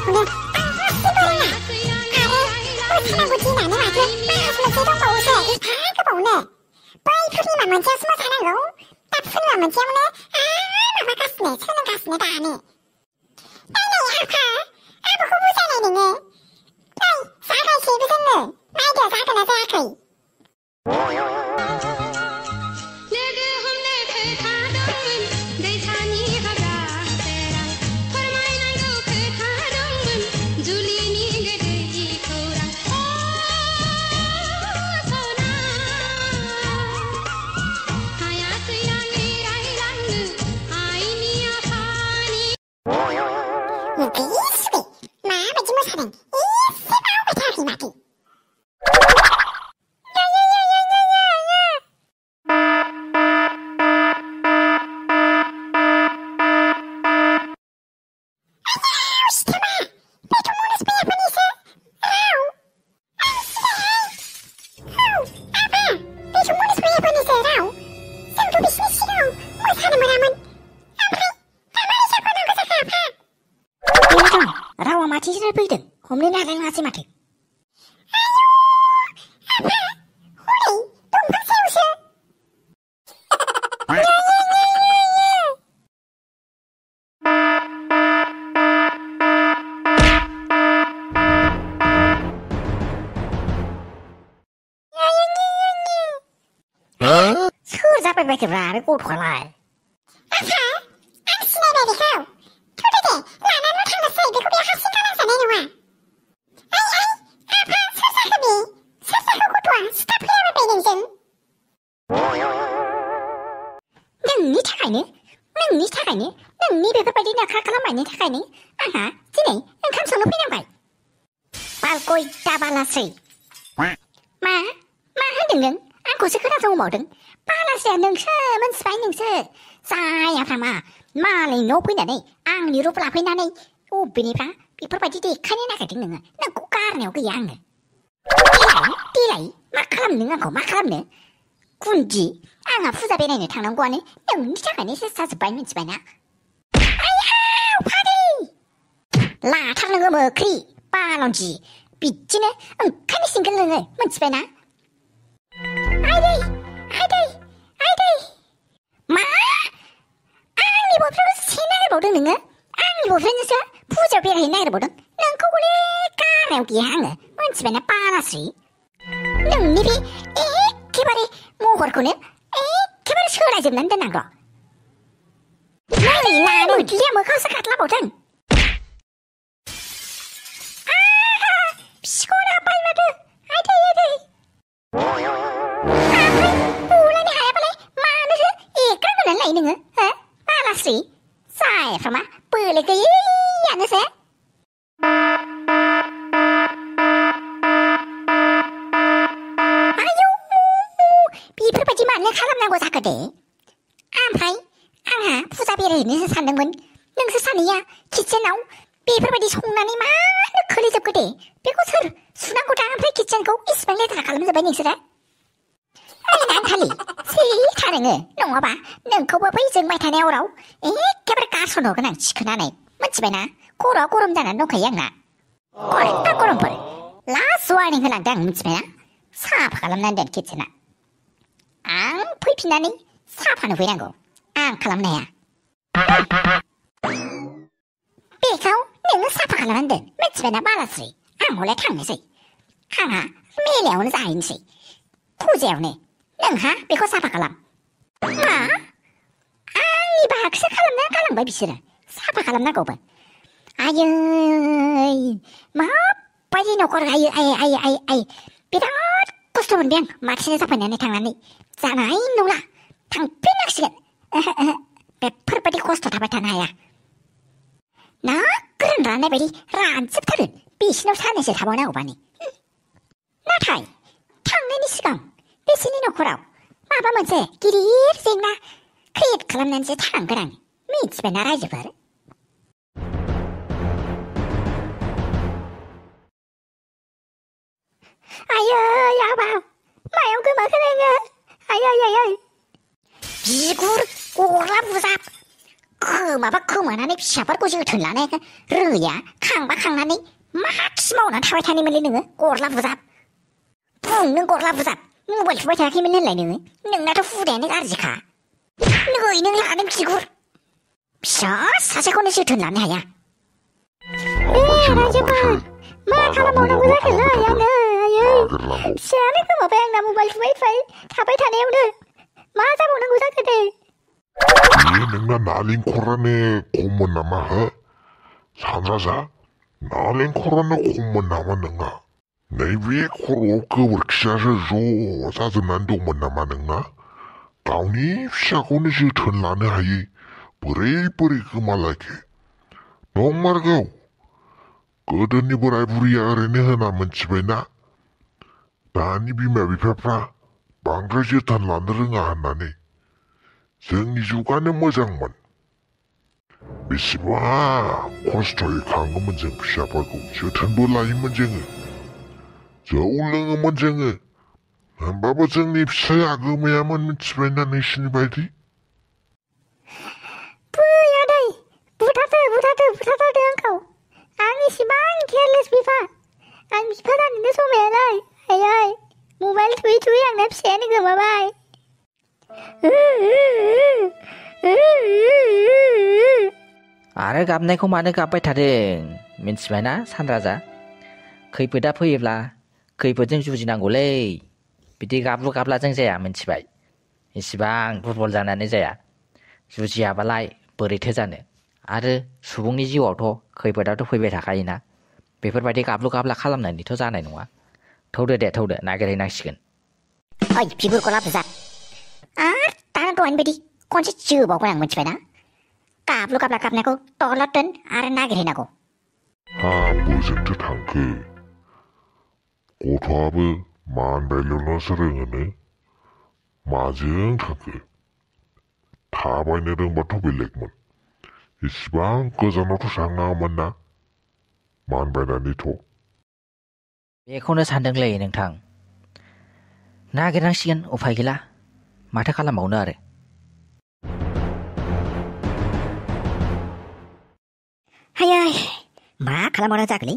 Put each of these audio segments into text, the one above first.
오늘 씨발이야. 아래 사나고 지나는 아들 빠스는 세동 보우세 다 그보네. 빠이프리만 먼저 숨어 사나고 따프리만 먼저 오네. 마마 가스네 서는 가스네 다 안해. 땅내 아파 아보고 부산에는 빠이 사가시 무슨 말겨 사그나 사가이. 지시를 불든 홈리 나랑 하지 마트. 아유, 아파. 홀리, 똥방 세우셔. Chưa ra bên cái ra đấy cô thoải mái. 아파. 안 쓰네 베리고. 도대체 나는 못하는 사이드 그게 하신가는 사내놓아. 아이 아파 설사급이 설사하고 도와 스타프레어를 빼는 좀. 능니 차가이네. 능니 차가이네. 능니 배불빨리 나 칼칼하면 차가이네. 아하 지네 감성은 그냥 봐. 밟고 있다 발라스이. 마 하등은 안고서 그라서 뭐든 발라스야 능서면 스파이 능서. 싸야 파마 마리 노피나네 앙리로 플라피나네 오비니파 비프바지 칸이 나가든 난 꼬까르네 그 양. 띠라이 마카람는 거 마카람네. 군지 앙아 부자베네네 당는 거네. 능니 차가네 세사스 바이면 집아나. 아야 파리 라 당는 거 뭐 그리 빠런지 삐찌네 칸이 싱글능을 뭔 집아나. 아이데이 마 앙리 보편에서 신나게 모르는 거? 앙리 보편에서 부자비가 신나게 모르는 넌 그걸에 까매우기 향을 뭔 집에나 빠라시 능립이 에케바리 모고르코는 에케바리 서라 좀 난다는 거 나는 뒤에 뭐 거기서 갖다 보든 아하 피곤하 빨리 아이데이 부라니 하야발레 마늘을 이끌고 날라 있는 거 빨라시 싸에 파마 뿌리가 이안으세 아유 비프르바지 만나 가람나고 사거든 암파이 앙하 부자비를 있는 사는 건 능스 사니야 기체나오 비프르바지 송란이 많은 걸리적거든 비고서 순한고 다음에 기체고 있으면 내가 가면서 배닝스라 아니 난 달리 세 타능을 농어봐 능 그거 보이증 말 타네오라오 개발 까소노 그냥 시큰하네 멋지배나 꼬러 꼬름다나 놓고 양나 꼴딱 꼬름볼 라스와니 그냥 당 멋지배나 사파갈람 난된 기체나 앙 불피나니 사파는 왜냐고 앙 칼람내야 삐카오 능 사파갈람 난된 멋지배나 말았으리 앙 몰래 탕내시 항하 미래오는 사인시 구제오네 능하 비코 사파갈람 마 아니 박스 칼람나 칼람 뭐 비시라 사파갈람 나고 봐 아유 마 빠지 놓고를 아이 비다 코스토면 bien 마치네 사파냐네 당나니 자나이 놀라 당편낚시간 베프르바디 코스토 다발타나야 나 그런 라네벨이 란츠타른 비시노 사네시 다보나고 바니 나타이 당나니 시간 비시니 놓고라오 마바먼세 기리르 생나 크리읒 칼람난지 타랑 그랑 미 집에 나라이지 버 아유 야봐 마용 그만 그래요 아야야야 비구르 꼬라 부삽 खोमाबा खोमानानै फिसाफोरखौ जोथोन लानायखौ रोङैया खांबा खांनानै माखि मावनानै थाबाय थानायमोनलै नोङो गरला बुजाब नों गरला बुजाब मबाइल थुबाय थायाखैमोन होनलाय नोंनाथ' हुदायानो गाज्रिखा नै नों लादों बिगुर फिसा सासेखौनो जोथोन लानो हाया राजाफोर मा खालामबावनांगौ जाखोलै आङो आयै फिसायानो गोमाबाय आंना मबाइल थुबाय थाबाय थानायावनो मा जाबावनांगौ जाखो दे नोंना नालेंखरानो खममोन नामा हो सानराजा नालेंखरानो खममोन नामा नोंना नैबे खर'आव गोबोरखियासो ज' जाजोबनानै दंमोन नामा नोंना गावनि फिसाखौनो जोथोन लानो हायै बोरै गोमालायखो नंमारगौ गोदोनि बोराय बुरैया ओरैनो होना मोनथिबायना दानि बिमा बिफाफ्रा बांद्राय जोथोन लानो रोङा होननानै जोंनि जुगानो मोजांमोन बेसेबां खस्थ'यै खाङोमोन जों फिसाफोरखौ जोथोनबो लायोमोन जोङो जौ लोङोमोन जोङो होमबाबो जोंनि फिसाया गोमायामोन मिथिबायना नोंसिनि बायदि आदै बुथारदो आंखौ आं इसिबां केयारलेस बिफा आं बिफा जानोनो समायालाय आयै मबाइल थुयै आंना फिसायानो गोमाबाय आरो गाबनायखौ मानो गाबबाय थादों मिन्थिबायना सानराजा खैफोदा फैयोब्ला खैफोदजों जुजिनांगौलै बिदि गाबलु गाबलाजों जाया मिन्थिबाय इसिबां दुरबल जानानै जाया जुजियाबालाय बोरैथो जानो आरो सुबुंनि जिउआवथ' खैफोदाथ' फैबाय थाखायोना बेफोरबायदि गाबलु गाबला खालामनानैथ' जानाय नङा थौदो नागिरहैनांसिगोन ओइ बिगुरखौ लाबोजाब आरो दाना दहायनि बायदि खनसे जोबावगोन आं मिथिबायना गाबलु गाबला गाबनायखौ दलद दोन आरो नागिरहैनांगौ बोजोंथो थांखो गथ'आबो मानबायल'सो रोङोनो माजों थांखो थाबायनो रोंबाथ' बेलेगमोन इसिबां गोजानावथ' थांनाङामोन ना मानबायनानैथ' बेखौनो सानदोंलै नोंथां नागिरनांसिगोन उफाय गैला माथो खालामबावनो आरो हायै मा खालामबावनो जाखोलै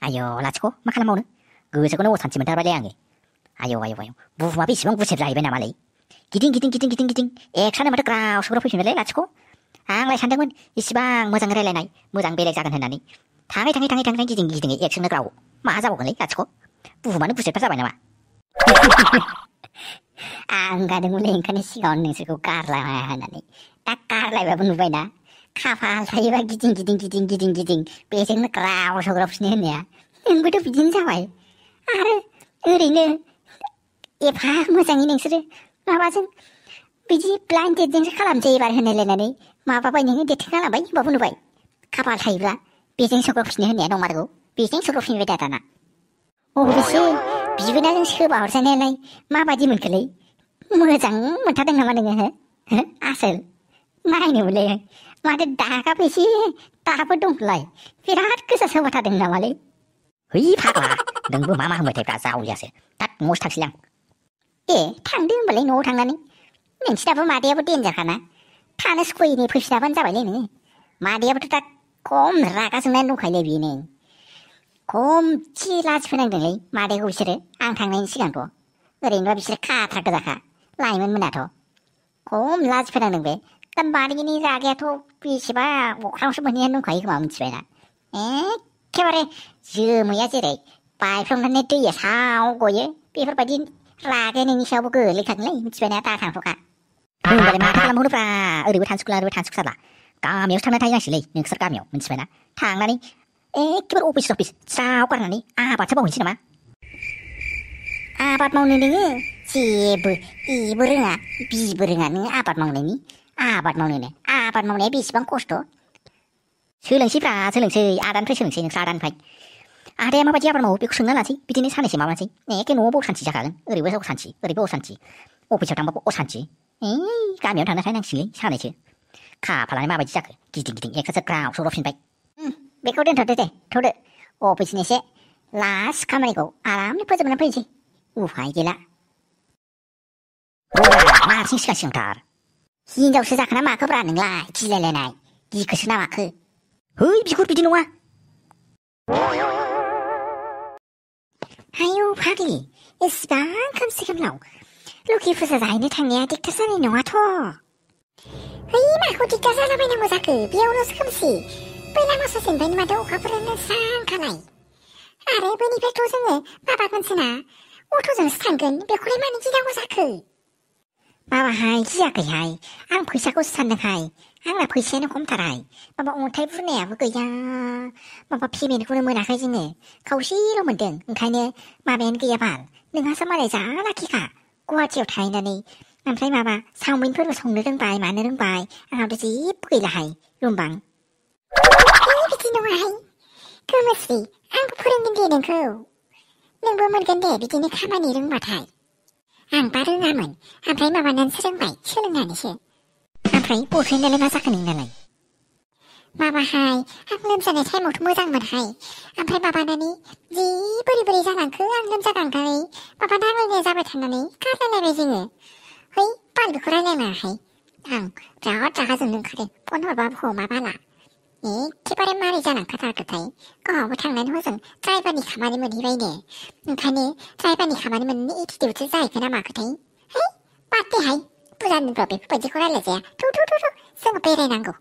आय' लाथिख' मा खालामबावनो गोसोखौनो असान्थि मोनथारबायलै आङो आय' बुहुमाबो इसिबां गुसेब जाहैबाय नामालै गिदिं एक्सआनो माथो ग्राव सौग्राव फैफिनबायलै लाथिख' आंलाय सानदोंमोन इसिबां मोजां रायलायनाय मोजां बेलेग जागोन होननानै थाङै गिदिङै एक्सआनो ग्राव मा जाबावगोनलै लाथिख' बुहुमानो गुसेबथार जाबाय नामा आं गादोंमोनलै ओंखायनो सिगाङावनो नोंसोरखौ गारलाया होननानै दा गारलायबाबो नुबायना खाफाल थायोबा गिदिं बेजोंनो ग्राव सौग्राव फैफिनो होननाया नोंबोथ' बिदिनो जाबाय आरो ओरैनो एफा मोजाङै नोंसोरो माबाजों बिदि ब्लाइन्ड डेटजोंसो खालामसै एबार होनायलायनानै माबाबाय नोङो डेटखौ खालामबाय होमबाबो नुबाय खाफाल थायोब्ला बेजों सौग्रावफिनो होननाया नंमारगौ बेजों सौग्रावफिनबाय दाना अबेसे बिबोनाजों सोबा हरजानायालाय माबायदि मोनखोलै मोजां मोनथारदों नामा नोङो हो आसोल नायनो मोनलै माथो दागाबो एसे दाबो दंलाय बिराद गोसा सोबाथारदों नामालै है फाग्ला नोंबो मा होनबाय थायोब्रा जावलियासो थाद न'आवसो थांसैलाय आं थांदो होनबालाय न'आव थांनानै नोंसिनाबो मादैयाबो देन्जारखाना थानो सुखुयैनि फैफिनाबानो जाबायलै नोङो मादैयाबोथ' दा खम रागा जोंनानै दंखायोलै बेनो खम थि लाजि फोनांदोंलै मादैखौ बिसोरो आं थांनायनि सिगांथ' ओरैनोबा बिसोरो खाथ्रा गोजाखा लाइमोन मोनाथ' खम लाजि फोनांदों बे दा मादैनि रागायाथ' बेसेबा अख्रांसो मोनहैयानो दंखायो खोमा मिथिबायना एखेबारे जोमैया जेरै बायफ्लंनानै दैया साव गयो बेफोरबायदि रागाया नोंनि सायावबो गोलैखादोंलै मिथिबायना दा थांथ'खा होनबालाय माथो खालामहरनोब्रा ओरैबो थांसुखला ओरैबो थांसुखसाला गामियावसो थांनानै थाहैनांसिगोनलै नोंसोर गामियाव मिथिबायना थांनानै एखेबारे अफिस स्राव गारनानै आबादसो मावहैनोसै नामा आबाद मावनो नोङो जेबो एबो रोङा बिबो रोङा नोङो आबाद मावनाया बेसेबां खस्थ' सोलोंसै आदानिफ्राय सोलोंसै नोंस्रा आदानिफ्राय आदाया माबायदि आबाद मावो बेखौ सोंना लानोसै बिदिनो सानैसो माबानोसै एखे न'आवबो असान्थि जाखागोन ओरैबो असान्थि ओरैबो असान्थि अफिसाव थांबाबो असान्थि गामियाव थांना थाहैनांसिगोनलै सानैसो खाफालानो माबायदि जाखो गिदिं एक्ससो ग्राव सौग्रावफिनबाय बेखौ दोनथ'दो दे थौदो अफिसनि एसे लास्ट खामानिखौ आरामनो फोजोबनानै फैनोसै उफाय गैला मा हारसिं सिगांथार हिनजावसो जाखोना माखोब्रा नोंलाय गिलायलायनाय गिखोसो ना माखो है बिगुर बिदि नङा आयौ फाग्लि एसेबां खोमसि खोमलाव लोखि फुजा जाहैनो थांनाया दिगदार जानाय नङाथ' है माखौ दिगदार जालाबायनांगौ जाखो बेयावल'सो खोमसि बै लामा ससेनिफ्रायनो माथो अखाफोरानो स्रांखानाय आरो बैनिफ्रायथ' जोङो माबागोनसोना अट'जोंसो थांगोन बेखौलाय मानो गिनांगौ जाखो माबाहाय गियाखैहाय आं फैसाखौसो सानदोंहाय आंना फैसायानो खमथारहाय माबा अन्थाइ बुरनायाबो गैया माबा पेमेन्टखौनो मोनाखै जोङो खावसेल' मोनदों ओंखायनो माबायानो गैया बाल नोंहासो मालाय जा लाखिखा गुवाहाटियाव थाहैनानै ओमफ्राय माबा चावमिनफोरबो संनो रोंबाय मानो रोंबाय आंहाबो जेबो गैलाहाय रुमबां बिदि नङाहाय गोमोस्रि आंबो फोरोंगोन दे नोंखौ नोंबो मोनगोन दे बिदिनो खामानि रोंबाथाय आंबा रोङामोन ओमफ्राय माबानानैसो रोंबाय सोलोंनानैसो ओमफ्राय बयफ्रेन्डालाय मा जाखो नोंनालाय माबाहाय आं लोमजानाय टाइमावथ' मोजांमोनहाय ओमफ्राय माबानानै जि बोरै बोरै जालांखो आं लोमजागांनानै माबा नांलायनाय जाबाय थानानै गारलायलायबाय जोङो है बाल बेखौ रायलायनाङाहाय आं बिराद रागा जोंनो ओंखारो फन हरबाबो हमा बाला एखेबारे मारै जालांखाथारखोथाय गावहाबो थांनानै हजों ड्राइभारनि खामानि मोनहैबायनो ओंखायनो ड्राइभारनि खामानि मोननो एटिटिउडसो जाहैखो ना माखोथाय है बाद देहाय बुजानोब्ला बेफोरबायदिखौ रायलायजाया थु जोङो बेरायनांगौ